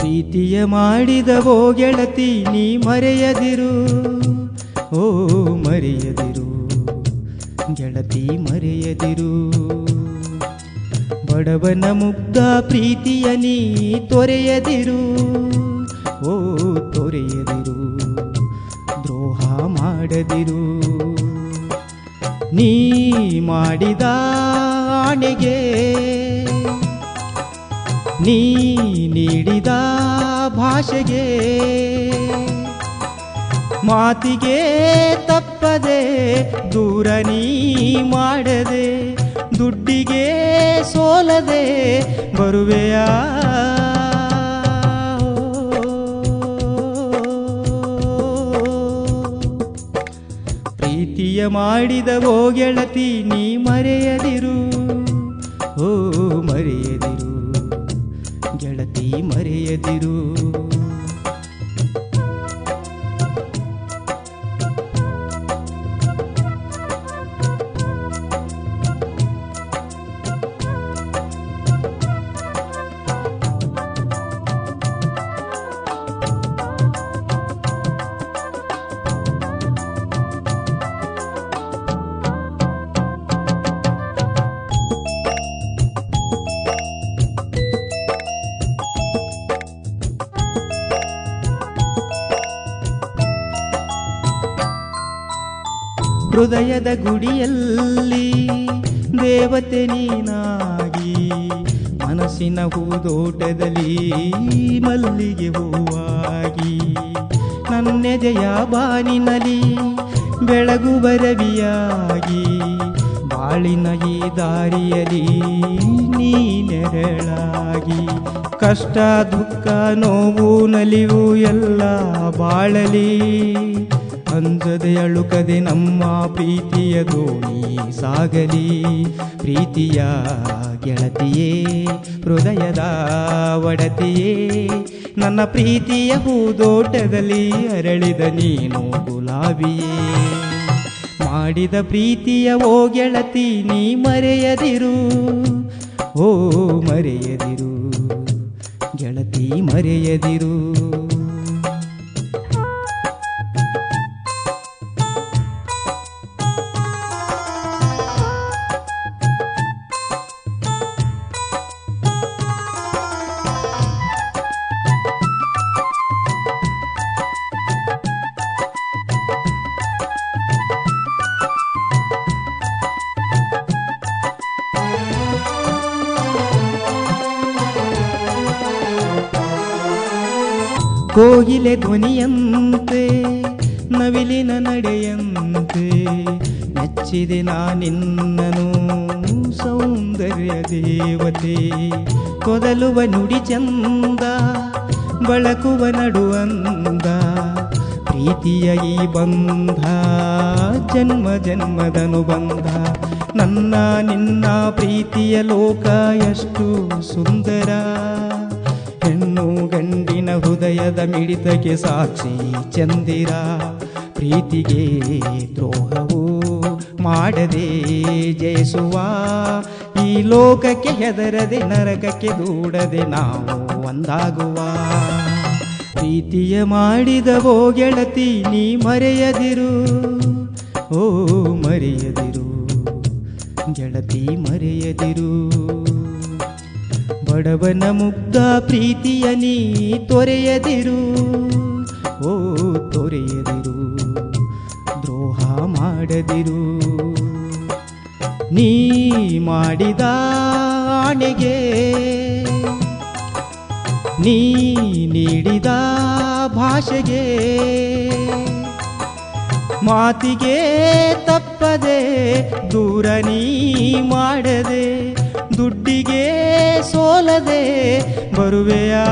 ಪ್ರೀತಿಯ ಮಾಡಿದವೋ ಗೆಳತಿ ನೀ ಮರೆಯದಿರು, ಓ ಮರೆಯದಿರು ಗೆಳತಿ ಮರೆಯದಿರು. ಬಡವನ ಮುಗ್ಧ ಪ್ರೀತಿಯ ನೀ ತೊರೆಯದಿರು, ಓ ತೊರೆಯದಿರು ದ್ರೋಹ ಮಾಡದಿರು. ನೀ ಮಾಡಿದ ಆಣೆಗೆ ನೀ ನೀಡಿದ ಭಾಷೆಗೆ ಮಾತಿಗೆ ತಪ್ಪದೆ ದೂರ ನೀ ಮಾಡದೆ, ದುಡ್ಡಿಗೆ ಸೋಲದೆ ಬರುವೆಯಾ. ಪ್ರೀತಿಯ ಮಾಡಿದವೋ ಗೆಳತಿ ನೀ ಮರೆಯದಿರು, ಓ ಮರೆಯದಿರು ಗೆಳತಿ ಮರೆಯದಿರು. ಹೃದಯದ ಗುಡಿಯಲ್ಲಿ ದೇವತೆ ನೀನಾಗಿ, ಮನಸ್ಸಿನ ಹೂದೋಟದಲ್ಲಿ ಮಲ್ಲಿಗೆ ಹೂವಾಗಿ, ನನ್ನೆದೆಯ ಬಾನಿನಲ್ಲಿ ಬೆಳಗುವ ರವಿಯಾಗಿ, ಬಾಳಿನ ಈ ದಾರಿಯಲ್ಲಿ ನೀ ನೆರಳಾಗಿ. ಕಷ್ಟ ದುಃಖ ನೋವು ನಲಿವು ಎಲ್ಲ ಬಾಳಲಿ, ಅಂಜದೆ ಅಳುಕದೆ ನಮ್ಮ ಪ್ರೀತಿಯ ದೋಣಿ ಸಾಗಲಿ. ಪ್ರೀತಿಯ ಗೆಳತಿಯೇ ಹೃದಯದ ಒಡತಿಯೇ, ನನ್ನ ಪ್ರೀತಿಯ ಹೂದೋಟದಲ್ಲಿ ಅರಳಿದ ನೀನು ಗುಲಾಬಿಯೇ. ಮಾಡಿದ ಪ್ರೀತಿಯ ಓ ಗೆಳತಿ ನೀ ಮರೆಯದಿರು, ಓ ಮರೆಯದಿರು ಗೆಳತಿ ಮರೆಯದಿರು. ಕೋಗಿಲೆ ಧ್ವನಿಯಂತೆ ನವಿಲಿನ ನಡೆಯಂತೆ, ಮೆಚ್ಚಿದೆ ನಾನಿನ್ನನು ಸೌಂದರ್ಯ ದೇವತೆ. ಕೊದಲುವ ನುಡಿ ಚಂದ ಬಳಕುವ ನಡುವಂದ, ಪ್ರೀತಿಯ ಈ ಬಂಧ ಜನ್ಮ ಜನ್ಮದನುಬಂಧ. ನನ್ನ ನಿನ್ನ ಪ್ರೀತಿಯ ಲೋಕ ಎಷ್ಟು ಸುಂದರ, ಹೆಣ್ಣು ಗಂಡಿನ ಹೃದಯದ ಮಿಡಿತಕ್ಕೆ ಸಾಕ್ಷಿ ಚಂದಿರ. ಪ್ರೀತಿಗೆ ದ್ರೋಹವು ಮಾಡದೆ ಜಯಿಸುವ, ಈ ಲೋಕಕ್ಕೆ ಹೆದರದೆ ನರಕಕ್ಕೆ ದೂಡದೆ ನಾವು ಒಂದಾಗುವ. ಪ್ರೀತಿಯ ಮಾಡಿದವೋ ಗೆಳತಿ ನೀ ಮರೆಯದಿರು, ಓ ಮರೆಯದಿರು ಗೆಳತಿ ಮರೆಯದಿರು. ಬಡವನ ಮುಗ್ಧ ಪ್ರೀತಿಯ ನೀ ತೊರೆಯದಿರು, ಓ ತೊರೆಯದಿರು ದ್ರೋಹ ಮಾಡದಿರು. ನೀ ಮಾಡಿದ ಆಣೆಗೆ ನೀ ನೀಡಿದ ಭಾಷೆಗೆ ಮಾತಿಗೆ ತಪ್ಪದೆ ದೂರ ನೀ ಮಾಡದೆ, ದುಡ್ಡಿಗೆ ಸೋಲದೆ ಬರುವೆಯಾ.